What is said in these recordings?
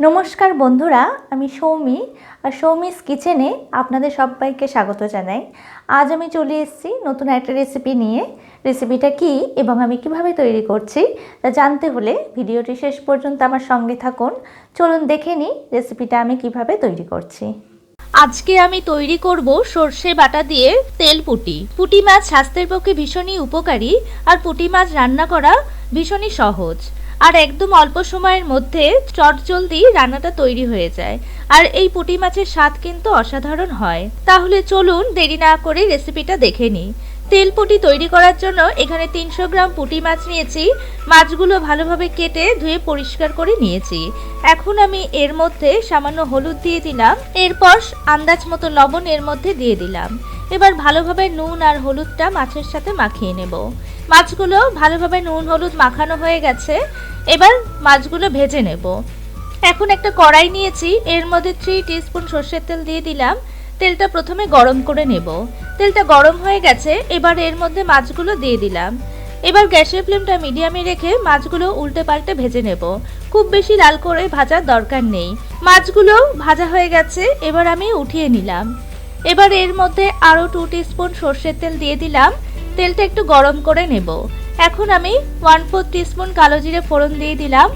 নমস্কার বন্ধুরা, আমি সৌমি আর সৌমিস কিচেনে আপনাদের সবাইকে স্বাগত জানাই। আজ আমি চলে এসেছি নতুন একটা রেসিপি নিয়ে। রেসিপিটা কি এবং আমি কিভাবে তৈরি করছি তা জানতে হলে ভিডিওটি শেষ পর্যন্ত আমার সঙ্গে থাকুন। চলুন দেখে নিই রেসিপিটা আমি কিভাবে তৈরি করছি। আজকে আমি তৈরি করব সর্ষে বাটা দিয়ে তেল পুঁটি। পুঁটি মাছ স্বাস্থ্যের পক্ষে ভীষণই উপকারী আর পুঁটি মাছ রান্না করা ভীষণই সহজ আর একদম অল্প সময়ের মধ্যে চটজলদি রান্নাটা তৈরি হয়ে যায়। আর এই পুঁটি মাছের স্বাদ কিন্তু অসাধারণ হয়। তাহলে চলুন দেরি না করে রেসিপিটা দেখে নিই। তেল পুঁটি তৈরি করার জন্য এখানে 300 গ্রাম পুঁটি মাছ নিয়েছি। মাছগুলো ভালোভাবে কেটে ধুয়ে পরিষ্কার করে নিয়েছি। এখন আমি এর মধ্যে সামান্য হলুদ দিয়ে দিলাম, এরপর আন্দাজ মতো লবণ এর মধ্যে দিয়ে দিলাম। এবার ভালোভাবে নুন আর হলুদটা মাছের সাথে মাখিয়ে নেব। মাছগুলো ভালোভাবে নুন হলুদ মাখানো হয়ে গেছে, এবার মাছগুলো ভেজে নেব। এখন একটা কড়াই নিয়েছি, এর মধ্যে 3 টিস্পুন সর্ষের তেল দিয়ে দিলাম। তেলটা প্রথমে গরম করে নেব। তেলটা গরম হয়ে গেছে, এবার এর মধ্যে মাছগুলো দিয়ে দিলাম। এবার গ্যাসের ফ্লেমটা মিডিয়ামে রেখে মাছগুলো উল্টে পাল্টে ভেজে নেব। খুব বেশি লাল করে ভাজার দরকার নেই। মাছগুলো ভাজা হয়ে গেছে, এবার আমি উঠিয়ে নিলাম। এবার এর মধ্যে আরও 2 টিস্পুন সর্ষের তেল দিয়ে দিলাম। তেলটা একটু গরম করে নেব। এখন আমি 1/4 টিস্পুন কালো জিরে ফোড়ন দিয়ে দিলাম।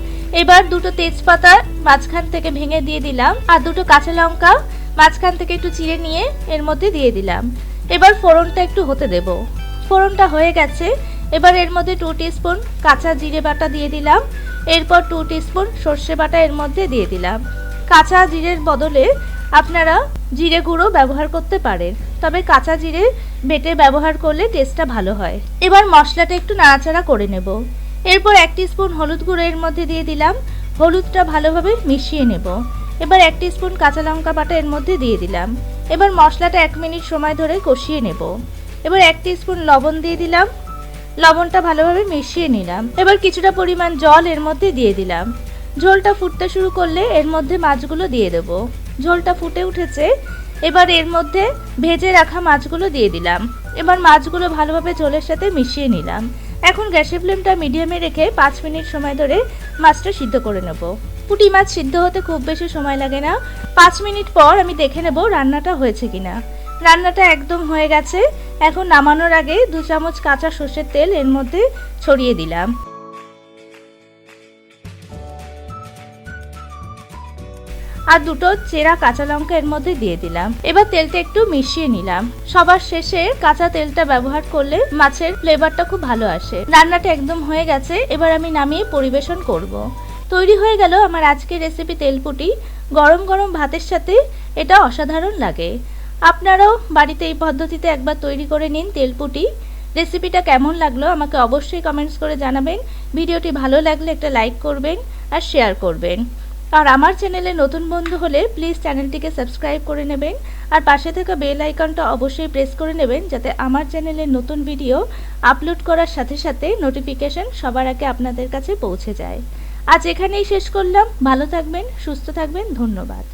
এবার 2টো তেজপাতা মাঝখান থেকে ভেঙে দিয়ে দিলাম আর 2টো কাঁচা লঙ্কা মাঝখান থেকে একটু চিড়ে নিয়ে এর মধ্যে দিয়ে দিলাম। এবার ফোড়নটা একটু হতে দেব। ফোড়নটা হয়ে গেছে, এবার এর মধ্যে 2 টিস্পুন কাঁচা জিরে বাটা দিয়ে দিলাম। এরপর 2 টিস্পুন সর্ষে বাটা এর মধ্যে দিয়ে দিলাম। কাঁচা জিরের বদলে আপনারা জিরে গুঁড়ো ব্যবহার করতে পারেন, তবে কাঁচা জিরে বেটে ব্যবহার করলে টেস্টটা ভালো হয়। এবার মশলাটা একটু নাড়াচাড়া করে নেব। এরপর 1 টিস্পুন হলুদ গুঁড়ো এর মধ্যে দিয়ে দিলাম। হলুদটা ভালোভাবে মিশিয়ে নেব। এবার 1 টিস্পুন কাঁচা লঙ্কা বাটা এর মধ্যে দিয়ে দিলাম। এবার মশলাটা 1 মিনিট সময় ধরে কষিয়ে নেব। এবার 1 টিস্পুন লবণ দিয়ে দিলাম। লবণটা ভালোভাবে মিশিয়ে নিলাম। এবার কিছুটা পরিমাণ জল এর মধ্যে দিয়ে দিলাম। ঝোলটা ফুটতে শুরু করলে এর মধ্যে মাছগুলো দিয়ে দেব। ঝোলটা ফুটে উঠেছে, এবার এর মধ্যে ভেজে রাখা মাছগুলো দিয়ে দিলাম। এবার মাছগুলো ভালোভাবে ঝোলের সাথে মিশিয়ে নিলাম। এখন গ্যাসের ফ্লেমটা মিডিয়ামে রেখে 5 মিনিট সময় ধরে মাছটা সিদ্ধ করে নেব। পুঁটি মাছ সিদ্ধ হতে খুব বেশি সময় লাগে না। 5 মিনিট পর আমি দেখে নেব রান্নাটা হয়েছে কিনা। রান্নাটা একদম হয়ে গেছে। এখন নামানোর আগে 2 চামচ কাঁচা সর্ষের তেল এর মধ্যে ছড়িয়ে দিলাম। আর 2টো চেরা কাঁচা লঙ্কা এর মধ্যে দিয়ে দিলাম। এবার তেলটা একটু মিশিয়ে নিলাম। সবার শেষে কাঁচা তেলটা ব্যবহার করলে মাছের ফ্লেভারটা খুব ভালো আসে। রান্নাটা একদম হয়ে গেছে, এবার আমি নামিয়ে পরিবেশন করব। তৈরি হয়ে গেল আমার আজকের রেসিপি তেল পুঁটি। গরম গরম ভাতের সাথে এটা অসাধারণ লাগে। আপনারাও বাড়িতে এই পদ্ধতিতে একবার তৈরি করে নিন তেল পুঁটি। রেসিপিটা কেমন লাগলো আমাকে অবশ্যই কমেন্টস করে জানাবেন। ভিডিওটি ভালো লাগলে একটা লাইক করবেন আর শেয়ার করবেন। আর আমার চ্যানেলে নতুন বন্ধু হলে প্লিজ চ্যানেলটিকে সাবস্ক্রাইব করে নেবেন আর পাশে থাকা বেল আইকনটা অবশ্যই প্রেস করে নেবেন, যাতে আমার চ্যানেলের নতুন ভিডিও আপলোড করার সাথে সাথে নোটিফিকেশন সবার আগে আপনাদের কাছে পৌঁছে যায়। আজ এখানেই শেষ করলাম। ভালো থাকবেন, সুস্থ থাকবেন। ধন্যবাদ।